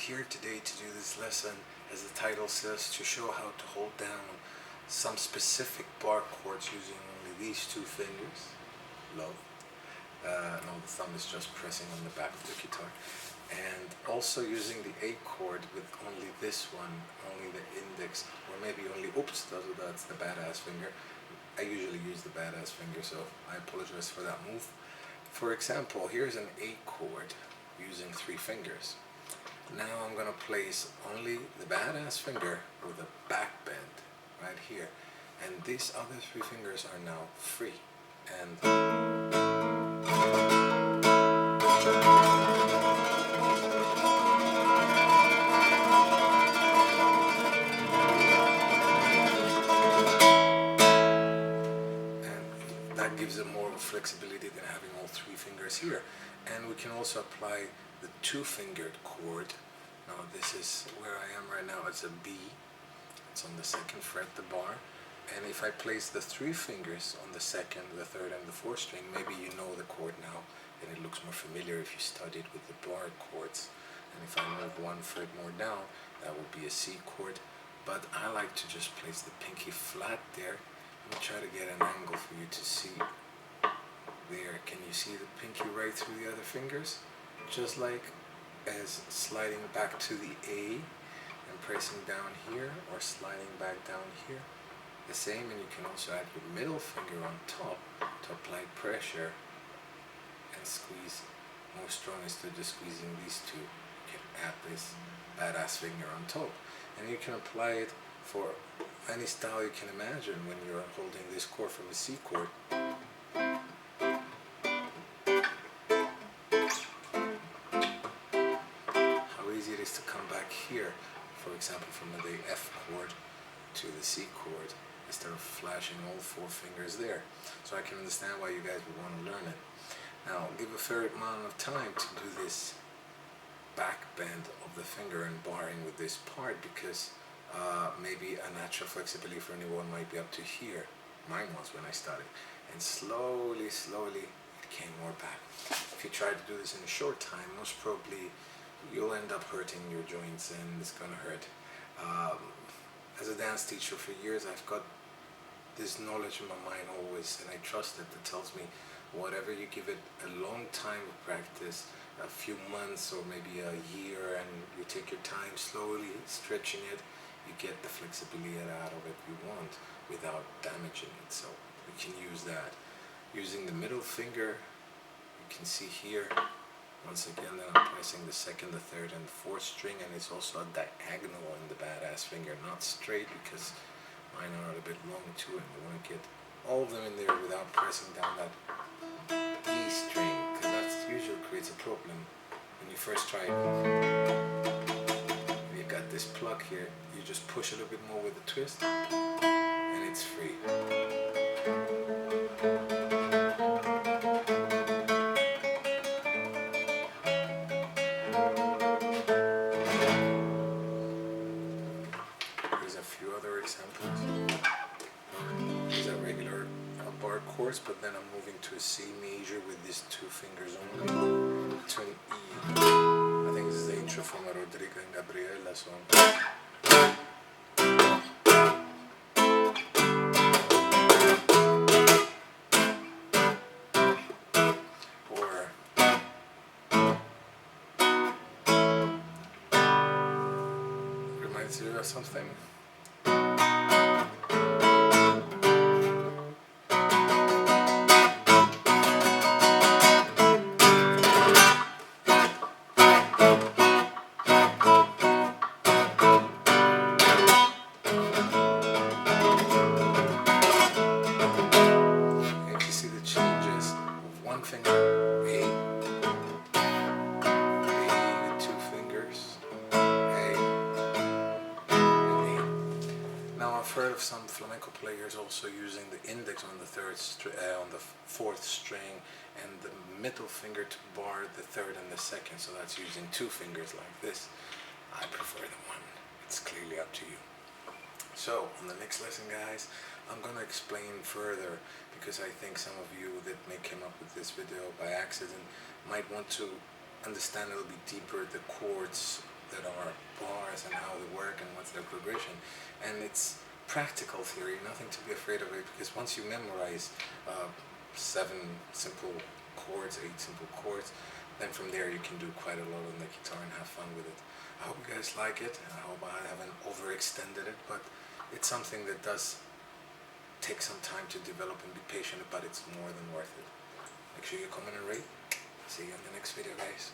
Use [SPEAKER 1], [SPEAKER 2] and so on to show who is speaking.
[SPEAKER 1] here today to do this lesson, as the title says, to show how to hold down some specific bar chords using only these two fingers. Low. No, the thumb is just pressing on the back of the guitar. And also using the A chord with only this one, only the index, or maybe only, oops, that's the badass finger. I usually use the badass finger, so I apologize for that move. For example, here's an A chord using three fingers. Now I'm going to place only the badass finger with a back bend right here, and these other three fingers are now free. And that gives it more flexibility than having all three fingers here. And we can also apply the two-fingered chord. Now this is where I am right now. It's a B. It's on the second fret, the bar. And if I place the three fingers on the second, the third, and the fourth string, maybe you know the chord now, and it looks more familiar if you studied with the bar chords. And if I move one fret more down, that would be a C chord. But I like to just place the pinky flat there. Let me try to get an angle for you to see. There, can you see the pinky right through the other fingers? Just like as sliding back to the A and pressing down here, or sliding back down here. The same, and you can also add your middle finger on top to apply pressure and squeeze. More strong instead of squeezing these two. You can add this badass finger on top. And you can apply it for any style you can imagine when you're holding this chord from a C chord. It is to come back here, for example, from the F chord to the C chord, instead of flashing all four fingers there. So I can understand why you guys would want to learn it. Now, give a fair amount of time to do this back bend of the finger and barring with this part, because maybe a natural flexibility for anyone might be up to here. Mine was when I started. And slowly, it came more back. If you try to do this in a short time, most probably you'll end up hurting your joints, and it's gonna hurt. As a dance teacher for years, I've got this knowledge in my mind always, and I trust it. That tells me whatever you give it a long time of practice, a few months or maybe a year, and you take your time slowly stretching it, you get the flexibility out of it you want without damaging it. So we can use that. Using the middle finger, you can see here, once again, then I'm pressing the second, the third, and the fourth string, and it's also a diagonal in the badass finger, not straight, because mine are a bit long too, and you want to get all of them in there without pressing down that E string, because that usually creates a problem when you first try it. You got this pluck here, you just push a little bit more with the twist, and it's free. These are regular bar chords, but then I'm moving to a C major with these two fingers only, to an E. I think this is the intro from a Rodrigo and Gabriela song. Or reminds you of something. Of some flamenco players also using the index on the on the fourth string, and the middle finger to bar the third and the second, so that's using two fingers like this. I prefer the one. It's clearly up to you. So on the next lesson, guys, I'm gonna explain further, because I think some of you that may come up with this video by accident might want to understand a little bit deeper the chords that are bars and how they work and what's their progression. And it's practical theory, nothing to be afraid of it, because once you memorize 7 simple chords, 8 simple chords, then from there you can do quite a lot on the guitar and have fun with it. I hope you guys like it. I hope I haven't overextended it, but it's something that does take some time to develop and be patient, but it's more than worth it. Make sure you comment and rate. See you in the next video, guys.